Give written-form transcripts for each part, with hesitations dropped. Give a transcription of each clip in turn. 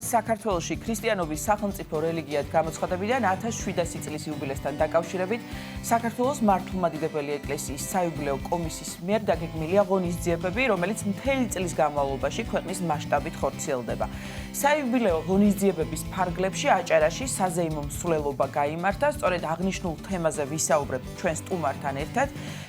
საქართველოში ქრისტიანობის სახელმწიფო რელიგიად გამოცხადებიდან 1700 წლის იუბილესთან დაკავშირებით საქართველოს მართლმადიდებელი ეკლესიის საიუბილეო კომისიის მიერ დაგეგმილია ღონისძიებები, რომელიც მთელი წლის განმავლობაში ქვეყნის მასშტაბით ხორციელდება. საიუბილეო ღონისძიებების ფარგლებში აჭარაში საზეიმო მსვლელობა გაიმართა, სწორედ აღნიშნულ თემაზე ვისაუბრებთ ჩვენ სტუმართან ერთად.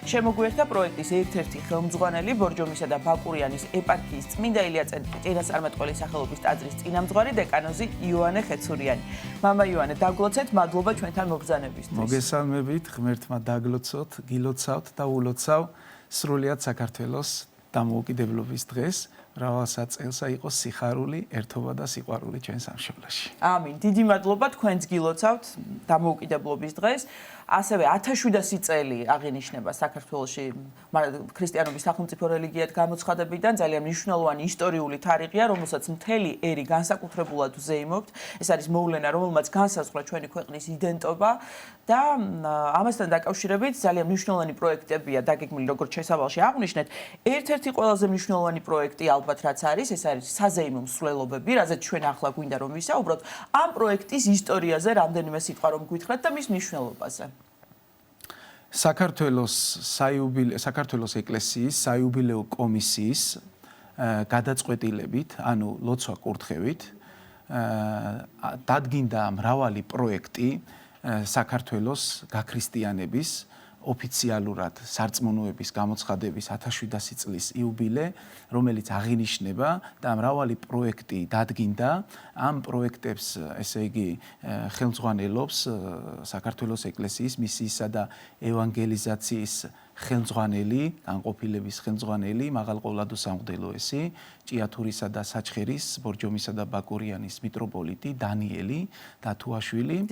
შემოგვიერთდა პროექტის ერთ-ერთი ხელმძღვანელი, ბორჯომისა და ბაკურიანის ეპარქიის წმინდა ილია წინასწარმეტყველის სახელობის ტაძრის წინამძღვარი დეკანოზი იოანე ხეცურიანი. მამა იოანე, დაგლოცეთ, მადლობა ჩვენთან მობრძანებისთვის. მოგესალმებით, ღმერთმა დაგლოცოთ, გილოცავთ და ულოცავ სრულიად საქართველოს დამოუკიდებლობის დღეს. მრავალსა წელსა იყოს სიხარული, ერთობა და სიყვარული ჩვენ სამშობლოში. ამინ. დიდი მადლობა თქვენს გილოცავთ დამოუკიდებლობის დღეს. ასევე 1700 წელი აღინიშნება საქართველოში ქრისტიანობის სახელმწიფო რელიგიად გამოცხადებიდან. ძალიან მნიშვნელოვანი ისტორიული თარიღია, რომელსაც მთელი ერი განსაკუთრებულად ვზეიმობთ. ეს არის მოვლენა, რომელმაც განსაზღვრა ჩვენი ქვეყნის იდენტობა და ამასთან დაკავშირებით ძალიან მნიშვნელოვანი პროექტებია დაგეგმილი, როგორც შესავალში აღვნიშნეთ. ერთ-ერთი ყველაზე მნიშვნელოვანი პროექტი ალბათ რაც არის, ეს არის საზეიმო მსვლელობები, რაზეც ჩვენ ახლა გვინდა რომ ვისაუბროთ. ამ პროექტის ისტორიაზე რამდენიმე სიტყვა რომ გითხრათ და მის მნიშვნელობაზე. საქართველოს ეკლესიის საიუბილეო კომისიის გადაწყვეტილებით, ანუ ლოცვა კურთხევით, დადგინდა მრავალი პროექტი საქართველოს გაქრისტიანების ოფიციალურად სარწმუნოების გამოცხადების 1700 წლის იუბილე, რომელიც აღინიშნება და მრავალი პროექტი დადგინდა. ამ პროექტებს, ესე იგი, ხელმძღვანელობს საქართველოს ეკლესიის მისიისა და ევანგელიზაციის ხელმძღვანელი, განყოფილების ხელმძღვანელი, მაღალყოვლადო სამღვდელოესი, ჭიათურისა და საჩხერის, ბორჯომისა და ბაკურიანის მიტროპოლიტი დანიელი დათუაშვილი.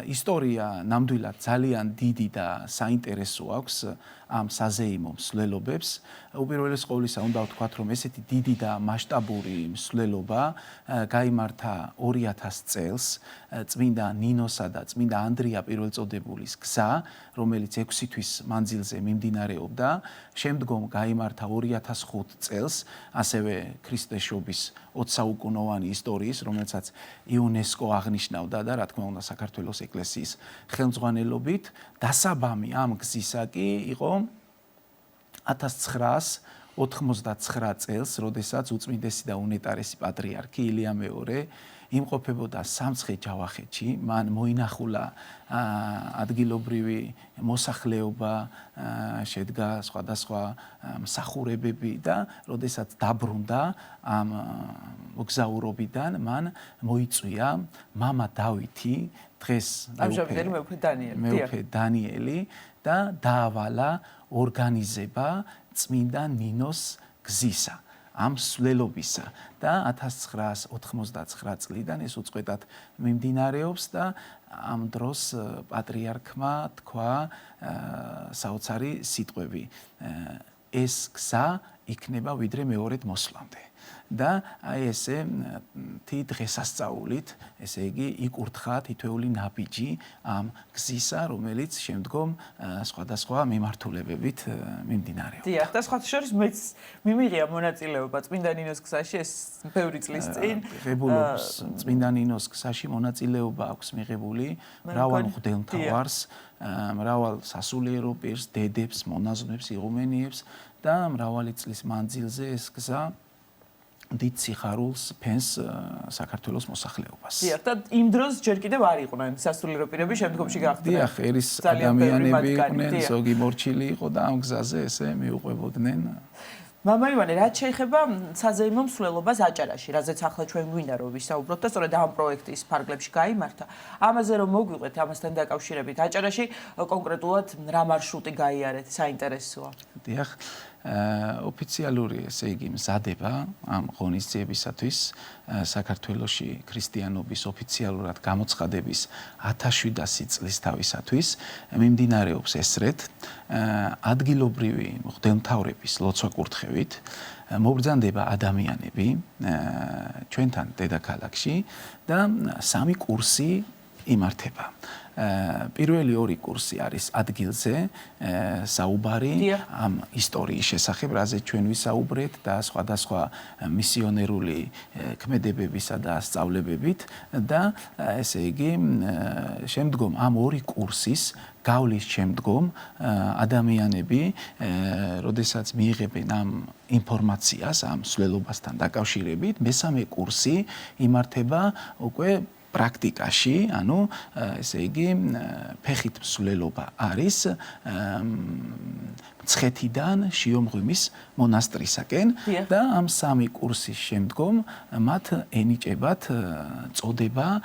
ისტორია ნამდვილად ძალიან დიდი და საინტერესო აქვს ამ საზეიმო მსვლელობებს. უპირველეს ყოვლისა უნდა ვთქვათ, რომ ესეთი დიდი და მასშტაბური მსვლელობა გაიმართა 2000 წელს წმინდა ნინოსა და წმინდა ანდრია პირველწოდებულის გზა, რომელიც 6 თვის მანძილზე მიმდინარეობდა. შემდგომ გაიმართა 2005 წელს ასევე ქრისტეშობის 20 საუკუნოვანი ისტორიის, რომელსაც იუნესკო აღნიშნავდა და რა თქმა უნდა საქართველოს ეკლესიის ხელმძღვანელობით. დასაბამი ამ გზისა კი იყო 1999 წელს, როდესაც უწმინდესი და უნეტარესი პატრიარქი ილია მეორე იმყოფებოდა სამცხე-ჯავახეთში, მან მოინახულა ადგილობრივი მოსახლეობა, შედგა სხვადასხვა მსახურებები და როდესაც დაბრუნდა ამ მოგზაურობიდან, მან მოიწვია მამა დავითი, დღეს მეუფე დანიელი და დაავალა ორგანიზება წმინდა ნინოს გზისა, ამ მსვლელობისა და 1999 წლიდან ეს უწყვეტად მიმდინარეობს და ამ დროს პატრიარქმა თქვა საოცარი სიტყვები. ეს გზა იქნება ვიდრე მეორედ მოსვლამდე. და აი ესე დღესასწაულით, ესე იგი, იკურთხა თითოეული ნაბიჯი ამ გზისა, რომელიც შემდგომ სხვადასხვა მიმართულებებით მიმდინარეობს. დიახ, და სხვათა შორის მეც მიმიღია მონაწილეობა წმინდა ნინოს გზაში, ეს ბევრი წლის წინ. ღებულობს წმინდა ნინოს გზაში მონაწილეობა აქვს მიღებული მრავალ მღვდელმთავარს, მრავალ სასულიერო პირს, დედებს, მონაზვნებს, იღუმენიებს და მრავალი წლის მანძილზე ეს გზა დიდ სიხარულს ფენს საქართველოს მოსახლეობას. დიახ, და იმ დროს ჯერ კიდევ არ იყვნენ სასულიერო პირები, შემდგომში გახდნენ. დიახ, ერის ადამიანები იყვნენ, ზოგი მორჩილი იყო და ამ გზაზე ესე მიუყვებოდნენ. მამა ივანე, რაც შეეხება საზეიმო მსვლელობას აჭარაში, რაზეც ახლა ჩვენ გვინდა რომ ვისაუბროთ და სწორედ ამ პროექტის ფარგლებში გაიმართა. ამაზე რომ მოგვიყვეთ ამასთან დაკავშირებით, აჭარაში კონკრეტულად რა მარშრუტი გაიარეთ, საინტერესოა. დიახ, ოფიციალური, ესე იგი, მზადება ამ ღონისძიებისათვის საქართველოში ქრისტიანობის ოფიციალურად გამოცხადების 1700 წლის თავისათვის მიმდინარეობს ესრეთ ადგილობრივი მღვდელმთავრების ლოცვა კურთხევით მობრძანდება ადამიანები ჩვენთან დედაქალაქში და 3 კურსი იმართება. პირველი ორი კურსი არის ადგილზე საუბარი ამ ისტორიის შესახებ, რაზე ჩვენ ვისაუბრეთ და სხვადასხვა მისიონერული ქმედებებისა და სწავლებებით და ესე იგი შემდგომ ამ ორი კურსის გავლის შემდგომ ადამიანები, როდესაც მიიღებენ ამ ინფორმაციას, ამ მსვლელობასთან დაკავშირებით, მესამე კურსი იმართება უკვე პრაქტიკაში, ანუ ესე იგი ფეხით მსვლელობა არის მცხეთიდან შიომღვიმის მონასტრისაკენ და ამ სამი კურსის შემდგომ მათ ენიჭებათ წოდება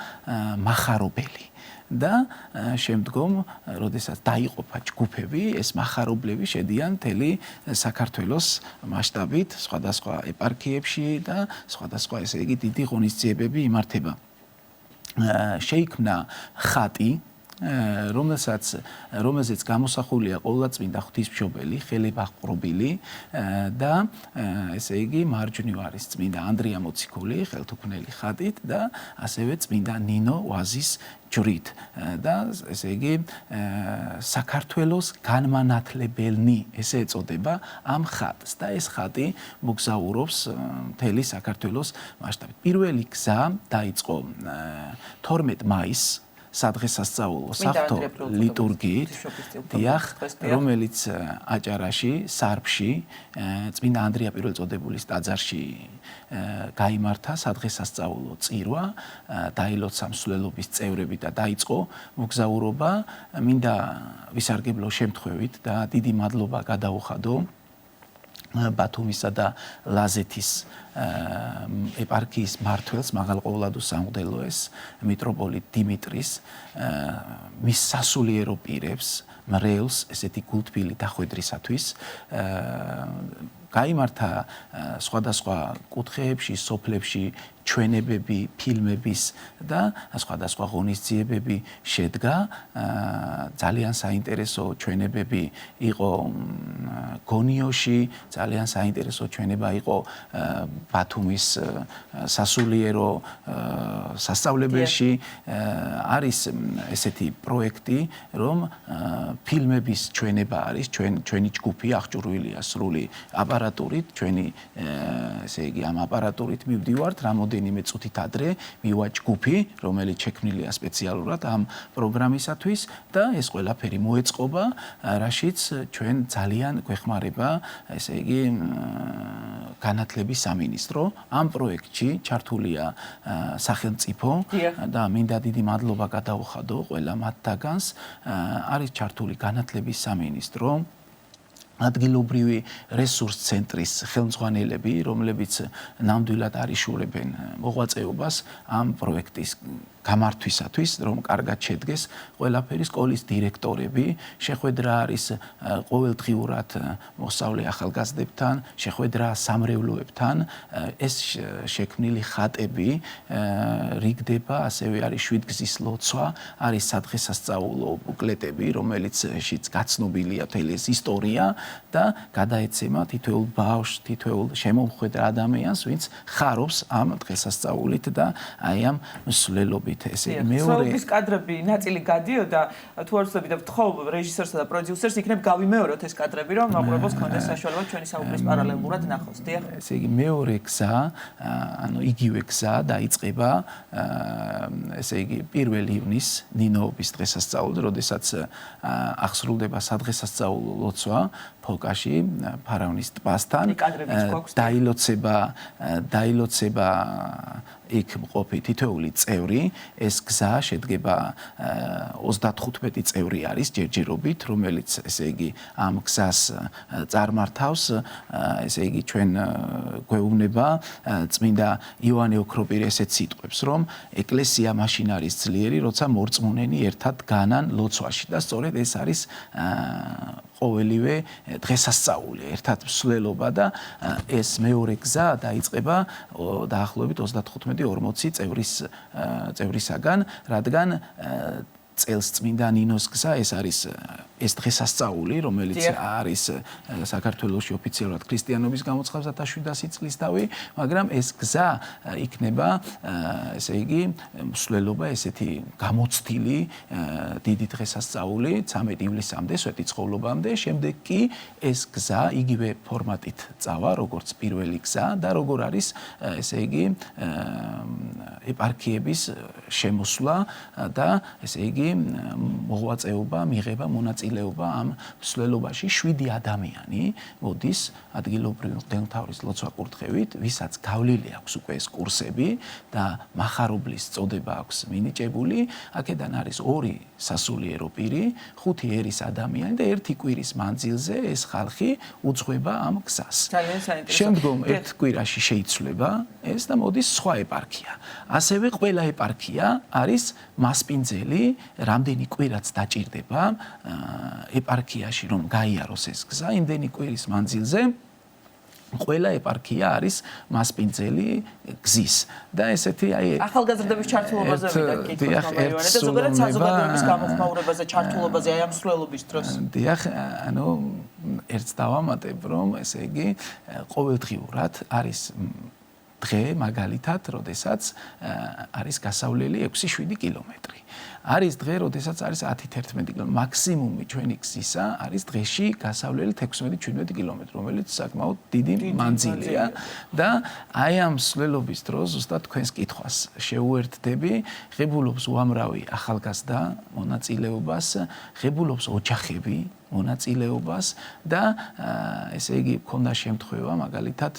მახარობელი. და შემდგომ, როდესაც დაიყოფა ჯგუფები, ეს მახარებლები შედიან მთელი საქართველოს მასშტაბით, სხვადასხვა ეპარქიებში და სხვადასხვა ესე იგი დიდი ღონისძიებები იმართება. შეიქმნა ხატი, რომელზეც გამოსახულია ყოვლადწმინდა ღვთისმშობელი, ხელებაყრობილი და ესე იგი მარჯვნივ არის წმინდა ანდრია მოციქული, ხელთუქმნელი ხატით და ასევე წმინდა ნინო ვაზის ჯვრით და ესე იგი საქართველოს განმანათლებელნი ესე ეწოდება ამ ხატს და ეს ხატი მოგზაურობს მთელი საქართველოს მასშტაბით. პირველი გზა დაიწყო 12 მაისს სადღესასწაულო საღვთო ლიტურგიით, რომელიც აჭარაში, სარფში, წმინდა ანდრია პირველწოდებულის ტაძარში გაიმართა სადღესასწაულო წირვა, დაილოცა მსვლელობის წევრები და დაიწყო მოგზაურობა. მინდა ვისარგებლო შემთხვევით და დიდი მადლობა გადაუხადო ბათუმისა და ლაზეთის ეპარქიის მმართველს მაღალყოვლადოს სამღვდელოეს მიტროპოლიტ დიმიტრის მის სასულიერო პირებს მრევლს ესეთი გულთბილი დახვედრისათვის გაიმართა სხვადასხვა კუთხეებში, სოფლებში ჩვენებები, ფილმების და სხვადასხვა ღონისძიებები შედგა. ძალიან საინტერესო ჩვენებები იყო გონიოში, ძალიან საინტერესო ჩვენება იყო ბათუმის სასულიერო სასწავლებელში. არის ესეთი პროექტი, რომ ფილმების ჩვენება არის, ჩვენი ჯგუფი აღჭურვილია სრული აპარატურით, ჩვენი ესე იგი ამ აპარატურით მივდივართ, რამოდენიმე წუთით ადრე მივა ჯგუფი, რომელიც შექმნილია სპეციალურად ამ პროგრამისათვის და ეს ყველაფერი მოეწყობა, რაშიც ჩვენ ძალიან გვეხმარება, ესე იგი განათლების სამინისტრო. ამ პროექტში ჩართულია სახელმწიფო და მინდა დიდი მადლობა გადაუხადო ყველა მათთაგანს. არის ჩართული განათლების სამინისტრო, ადგილობრივი რესურს ცენტრის ხელმძღვანელები, რომლებიც ნამდვილად არიშურებენ მოღვაწეობას ამ პროექტის გამართვისათვის, რომ კარგად შედგეს ყველაფერი. სკოლის დირექტორები, შეხვედრა არის ყოველდღიურად მოსწავლე ახალგაზრდებთან, შეხვედრა სამრევლოებთან, ეს შექმნილი ხატები რიგდება, ასევე არის შვიდგზის ლოცვა, არის სადღესასწაულო ბუკლეტები, რომელიცშიც გაცნობილია მთელი ეს ისტორია და გადაეცემა თითოეულ ბავშვს, თითოეულ შემომხვედრ ადამიანს, ვინც ხარობს ამ დღესასწაულით და აი ამ მსვლელობით. მსვლელობის კადრები ნაწილი გადიოდა, თუ არ ვცდები და ვთხოვ რეჟისორსა და პროდიუსერს, იქნებ გავიმეოროთ ეს კადრები, რომ მაყურებელს კონდეს საშუალება ჩვენი საუბრის პარალელურად ნახოს. დიახ. ესე იგი მეორე გზა, ანუ იგივე გზა დაიწყება, ესე იგი 1 ივნისს ნინოობის დღესასწაული, როდესაც აღსრულდება სადღესასწაულო ლოცვა ფოკაში, ფარავნის ტბასთან, დაილოცება იქ მყოფი თითოეული წევრი. ეს გზა შედგება 35 წევრი არის ჯერჯერობით, რომელიც ესე იგი ამ გზას წარმართავს. ესე იგი ჩვენ გვეუბნება წმინდა იოანე ოქროპირი ესეც სიტყვებს, რომ ეკლესია მაშინ არის ძლიერი, როცა მორწმუნენი ერთად განან ლოცვაში და სწორედ ეს არის ყოველივე დღესასწაული, ერთად მსვლელობა და ეს მეორე გზა დაიწყება დაახლოებით 35-40 წევრისაგან, რადგან წელს წმინდა ნინოს გზა ეს არის ეს დღესასწაული, რომელიც არის საქართველოში ოფიციალურად ქრისტიანობის გამოცხადების 1700 წლისთავი, მაგრამ ეს გზა იქნება, ესე იგი, მსვლელობა ესეთი გამოცდილი დიდი დღესასწაული 13 ივლისამდე, სვეტიცხოვლობამდე, შემდეგ კი ეს გზა იგივე ფორმატით წავა, როგორც პირველი გზა და როგორ არის, ესე იგი, ეპარქიების შემოსვლა და ესე იგი მოღვაწეობა, მიღება, მონაწილეობა ამ მსვლელობაში 7 ადამიანი მოდის ადგილობრივი მღვდელმთავრის ლოცვა-კურთხევით, ვისაც გავლილი აქვს უკვე ეს კურსები და მახარობლის წოდება აქვს მინიჭებული, აქედან არის 2 სასულიერო პირი, 5 ერის ადამიანი და 1 კვირის მანძილზე ეს ხალხი უძღვება ამ გზას. ძალიან საინტერესო. შემდგომ ერთ კვირაში შეიცვლება ეს და მოდის სხვა ეპარქია. ასევე ყველა ეპარქია არის მასპინძელი, რამდენი კვირაც დაჭირდება ეპარქიაში რომ გაიაროს ეს გზა, იმდენი კვირის მანძილზე ყველა ეპარქია არის მასპინძელი გზის და ესეთი აი ახალგაზრდების ჩართულობაზე ვიდა კითხვა მომეივანე და ზოგადად საზოგადოების გამოხმაურებაზე ჩართულობაზე აი ამ მსვლელობის დროს. დიახ, ანუ ერთს დავამატებ რომ ესე იგი ყოველდღიურად არის დღე მაგალითად, როდესაც არის გასავლელი 6-7 კილომეტრი. არის დღე, როდესაც არის 10-11 კილომეტრი. მაქსიმუმი ჩვენი გზისა არის დღეში გასავლელი 16-17 კილომეტრი, რომელიც საკმაოდ დიდი მანძილია და აი ამ მსვლელობის დროს ზუსტად თქვენს კითხვას შეუერთდები, ღებულობს უამრავი ახალგაზრდა მონაწილეობას, ღებულობს ოჯახები მონაწილეობას და ესე იგი ქონდა შემთხვევა მაგალითად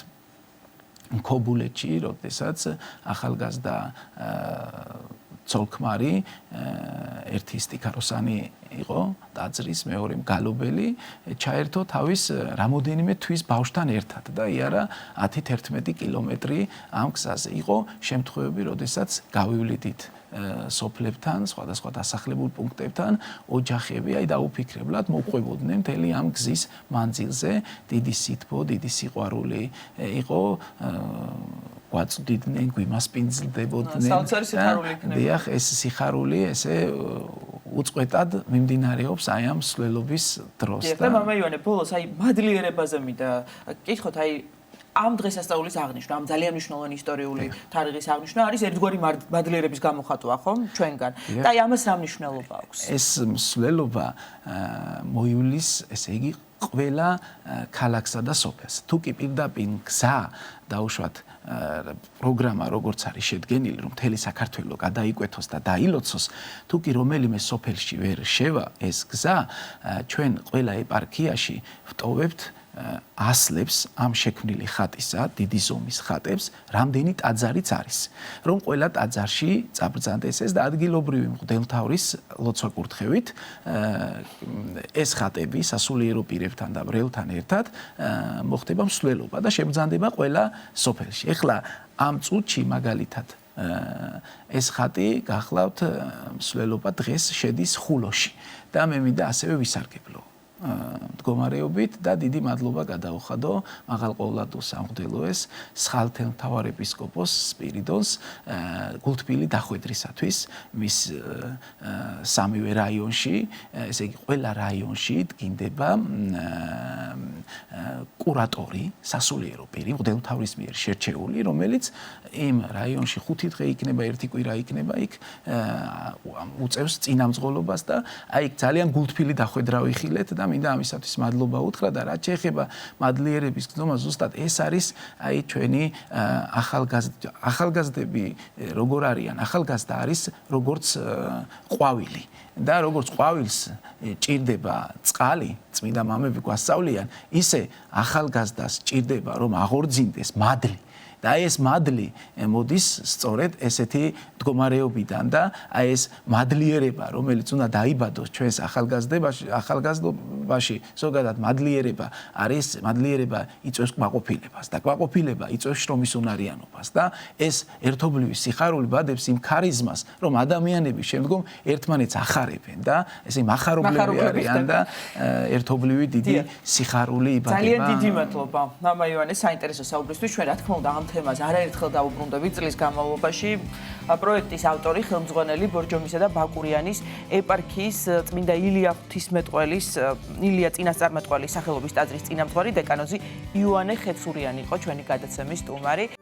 ქობულეთში, როდესაც ახალგაზრდა ცოლქმარი ერთი სტიქაროსანი იყო, ტაძრის, მეორე მგალობელი, ჩაერთო თავის რამოდენიმე თვის ბავშვთან ერთად და იარა 10-11 კილომეტრი ამ გზაზე. იყო შემთხვევები, როდესაც გავივლიდით სოფლებთან, სხვადასხვა დასახლებულ პუნქტებთან, ოჯახები აი დაუფიქრებლად მოყვებოდნენ მთელი ამ გზის მანძილზე, დიდი სითბო, დიდი სიყვარული იყო, გვაწვდიდნენ, გვიმასპინძლდებოდნენ. საოცარი სიხარული იქნება. დიახ, ეს სიხარული ესე უწყვეტად მიმდინარეობს აი ამ მსვლელობის დროს. და მამა ივანე, ბოლოს აი მადლიერებაზე მინდა კითხოთ, აი ამ დღესასწაულის აღნიშვნა, ამ ძალიან მნიშვნელოვანი ისტორიული თარიღის აღნიშვნა არის ერთგვარი მადლიერების გამოხატვა, ხო, ჩვენგან. და აი ამას რა მნიშვნელობა აქვს? ეს მსვლელობა მოივლის, ესე იგი, ყველა ქალაქსა და სოფელს. თუ კი პირდაპირ გზა დაუშვათ პროგრამა როგორც არის შედგენილი, რომ მთელი საქართველო გადაიკვეთოს და დაილოცოს, თუ კი რომელიმე სოფელში ვერ შევა ეს გზა, ჩვენ ყველა ეპარქიაში ვტოვებთ ასლებს ამ შექმნილი ხატისა, დიდი ზომის ხატებს, რამდენი ტაძარიც არის. რომ ყველა ტაძარში წაბრძანდეს ეს და ადგილობრივი მღვდელმთავრის ლოცვა-კურთხევით ეს ხატები სასულიერო პირებთან და ბრელთან ერთად მოხდება მსვლელობა და შებრძანდება ყველა სოფელში. ეხლა ამ წუთში მაგალითად ეს ხატი გახლავთ მსვლელობა დღეს შედის ხულოში და მე მინდა ასევე ვისარგებლო მდგომარეობით და დიდი მადლობა გადაუხადო მაღალყოვლადოს სამღვდელოეს სხალთელმთავარ ეპისკოპოს სპირიდონს გულთბილი დახვედრისათვის მის სამივე რაიონში, ესე იგი ყველა რაიონში დგინდება კურატორი, სასულიერო პირი, მღვდელმთავრის მიერ შერჩეული, რომელიც იმ რაიონში 5 დღე იქნება, 1 კვირა იქნება, იქ უწევს წინამძღოლობას და აი ძალიან გულთბილი დახვედრა ვიხილეთ და მინდა ამისათვის მადლობა უთხრა და რაც შეეხება მადლიერების გზნობა, ზუსტად ეს არის აი ჩვენი ახალგაზრდები როგორ არიან? ახალგაზრდა არის როგორც ყვავილი და როგორც ყვავილს ჭირდება წყალი, წმინდა მამები გვასწავლიან, ისე ახალგაზრდას ჭირდება რომ აღორძინდეს მადლი. და ეს მადლი მოდის სწორედ ესეთი მდგომარეობიდან და აი ეს მადლიერება, რომელიც უნდა დაიბადოს ჩვენს ახალგაზრდობაში, ზოგადად მადლიერება არის, მადლიერება იწვევს კმაყოფილებას და კმაყოფილება იწვევს შრომის უნარიანობას და ეს ერთობლივი სიხარული ბადებს იმ ქარიზმას, რომ ადამიანები შემდგომ ერთმანეთს ახარებენ და ესე მახარებლები არიან და ერთობლივი დიდი სიხარული იბადება. ძალიან დიდი მადლობა მამა ივანე საინტერესო საუბრისთვის. ჩვენ რა თქმა უნდა ამ თემას არაერთხელ დავუბრუნდებით წლის განმავლობაში. პროექტის ავტორი ხელმძღვანელი ბორჯომისა და ბაკურიანის ეპარქიის წმინდა ილია წინასწარმეტყველის სახელობის ტაძრის წინამძღვარი დეკანოზი იოანე ხეცურიანი იყო ჩვენი გადაცემის სტუმარი.